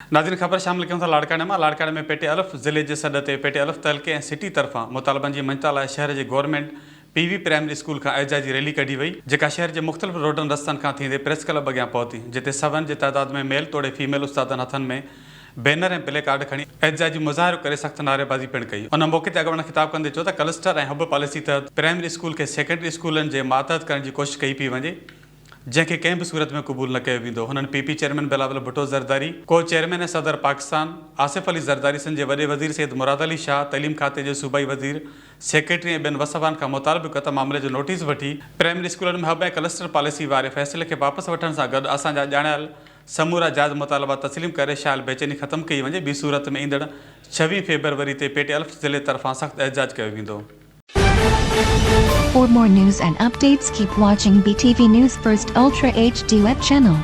नाज़रीन ख़बर शामिल कयूं था लाड़काने में। लाड़काने में पेटे अलफ़ ज़िले जे सॾ ते पेटे अलफ़ तहलके ऐं सिटी तरफ़ां मुतालबनि जी मंजता लाइ शहर जे गवर्नमेंट पीवी प्राइमरी स्कूल खां एजाजी रैली कढी वई, जेका शहर जे मुख़्तलिफ़ रोडनि रस्तनि खां थींदे प्रेस क्लब अॻियां पहुती, जिते सभनि जे तइदाद में मेल तोड़े फीमेल उस्तादनि हथनि में बैनर ऐं प्ले कार्ड खणी एजाजी मुज़ाहिरो करे सख़्त नारेबाज़ी पिणु कई। उन मौक़े ते अॻुवाण ख़िताब कंदे चयो त क्लस्टर ऐं हब पॉलिसी तहत प्राइमरी स्कूल खे सेकेंडरी स्कूलनि जे मातहत करण जी कोशिशि कई पई वञे, जंहिंखे कंहिं बि सूरत में क़बूल न कयो वेंदो। हुननि पीपी चेयरमैन बिलावल भुट्टो ज़रदारी, को चेयरमैन ऐं सदर पाकिस्तान आसिफ अली ज़रदारी, सिंध जे वॾे वज़ीर सैयद मुराद अली शाह, तइलीम खाते जे सूबाई वज़ीर, सेक्रेटरी ऐं ॿियनि वसफ़ान खां मुतालबो कयो त मामले जो नोटिस वठी प्राइमरी स्कूलनि में हब ऐं क्लस्टर पॉलिसी वारे फ़ैसिले खे वापसि वठण सां गॾु असांजा ॼाणायल समूरा जाइज़ मुतालबा तस्लीम करे शायल बेचैनी ख़तमु कई वञे। ॿी सूरत में ईंदड़ 26 फरवरी ते पेटे अलफ़ ज़िले तरफ़ां सख़्त एहतिजाज कयो वेंदो। For more news and updates, keep watching BTV News First Ultra HD web channel.